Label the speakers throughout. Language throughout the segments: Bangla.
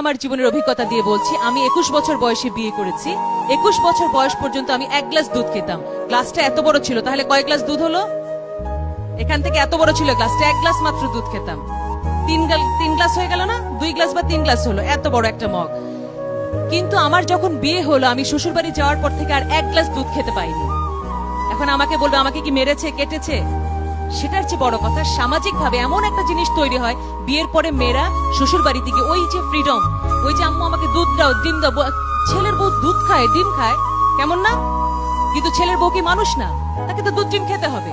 Speaker 1: আমার জীবনের অভিজ্ঞতা দিয়ে বলছি, আমি 21 বছর বয়সে বিয়ে করেছি। 21 বছর বয়স পর্যন্ত আমি 1 গ্লাস দুধ খেতাম। গ্লাসটা এত বড় ছিল, তাহলে কয় গ্লাস দুধ হলো? এখান থেকে এত বড় ছিল গ্লাসটা, 1 গ্লাস মাত্র দুধ খেতাম। 3 গ্লাস হয়ে গেল না? 2 গ্লাস বা 3 গ্লাস হলো, এত বড় একটা মগ। কিন্তু আমার যখন বিয়ে হলো, আমি শ্বশুর বাড়ি যাওয়ার পর থেকে আর 1 গ্লাস দুধ খেতে পাইনি। এখন আমাকে বলবে আমাকে কি মেরেছে, কেটেছে? সেটার চেয়ে বড় কথা, সামাজিক ভাবে এমন একটা জিনিস তৈরি হয়, বিয়ের পরে মেয়েরা শ্বশুর বাড়ি থেকে ওই যে ফ্রিডম, ওই যে আম্মু আমাকে দুধ দাও, ডিম দাও। ছেলের বউ দুধ খায়, ডিম খায়, কেমন না? কিন্তু ছেলের বউ কি মানুষ না? তাকে তো দুধ ডিম খেতে হবে।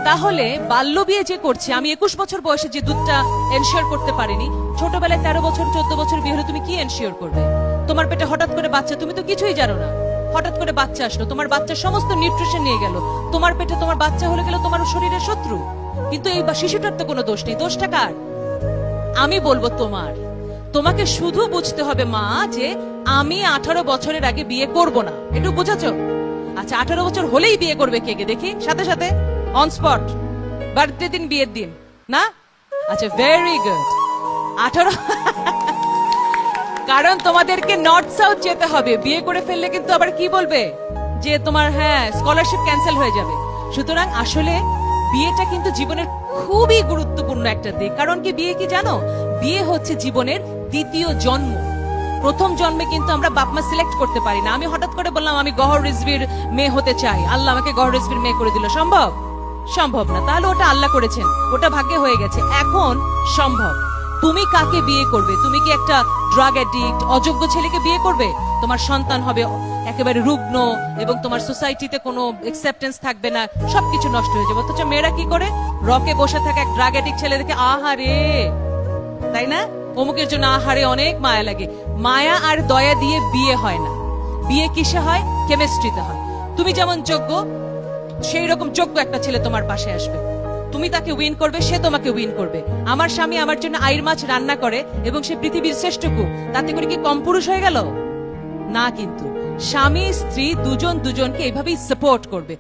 Speaker 1: তাহলে বাল্য বিয়ে যে করছে, আমি 21 বছর বয়সে যে দুধটা এনশিওর করতে পারিনি, ছোটবেলায় 13 বছর 14 বছর বিয়ে হলে তুমি কি এনশিওর করবে? তোমার পেটে হঠাৎ করে বাচ্চা, তুমি তো কিছুই জানো না, হঠাৎ করে বাচ্চা আসলো, তোমার বাচ্চার সমস্ত নিউট্রিশন নিয়ে গেল, তোমার পেটে তোমার বাচ্চা হলে গেল তোমার শরীরের শত্রু। কিন্তু এই শিশুটার তো কোনো দোষ নেই, দোষটা কার? আমি বলবো তোমার। তোমাকে শুধু বুঝতে হবে মা, যে আমি 18 বছরের আগে বিয়ে করব না, একটু বুঝেছো? আচ্ছা, 18 বছর হলেই বিয়ে করবে কে কে দেখি, সাথে সাথে অন স্পট, বার্থডে দিন, বিয়ের দিন না? আচ্ছা, ভেরি গুড। 18 কারণ তোমাদেরকে নর্থ সাউথ যেতে হবে, বিয়ে করে ফেললে কিন্তু আবার কি বলবে যে তোমার স্কলারশিপ ক্যান্সেল হয়ে যাবে। সুতরাং আসলে বিয়েটা কিন্তু জীবনের খুবই গুরুত্বপূর্ণ একটা দিক। কারণ কি, বিয়ে কি জানো? বিয়ে হচ্ছে জীবনের দ্বিতীয় জন্ম। প্রথম জন্মে কিন্তু আমরা বাপমা সিলেক্ট করতে পারি না। আমি হঠাৎ করে বললাম আমি গহর রিজভির মেয়ে হতে চাই, আল্লাহ আমাকে গহর রিজভির মেয়ে করে দিল, সম্ভব? সম্ভব না। তাহলে ওটা আল্লাহ করেছেন, ওটা ভাগ্যে হয়ে গেছে। এখন সম্ভব। তুমি কাকে বিয়ে করবে? তুমি কি একটা ড্রাগ অ্যাডিক্ট, অযোগ্য ছেলেকে বিয়ে করবে? তোমার সন্তান হবে একেবারে রুগ্ন, এবং তোমার সোসাইটিতে কোনো অ্যাকসেপ্টেন্স থাকবে না, সবকিছু নষ্ট হয়ে যাবে। অথচ মেয়েরা কি করে? রকে বসে থাকে এক ড্রাগ অ্যাডিক্ট ছেলে দেখে, আহারে, তাই না? অমুকের জন্য আহারে, অনেক মায়া লাগে। মায়া আর দয়া দিয়ে বিয়ে হয় না। বিয়ে কিসে হয়? কেমিস্ট্রিতে হয়। তুমি যেমন যোগ্য, সেই রকম যোগ্য একটা ছেলে তোমার পাশে আসবে, তুমি তাকে উইন করবে, সে তোমাকে উইন করবে। আমার স্বামী আমার জন্য আইর মাছ রান্না করে এবং সে পৃথিবীর শ্রেষ্ঠ কুক, তাতে করে কি কম পুরুষ হয়ে গেল? না। কিন্তু স্বামী স্ত্রী দুজন দুজনকে এইভাবেই সাপোর্ট করবে।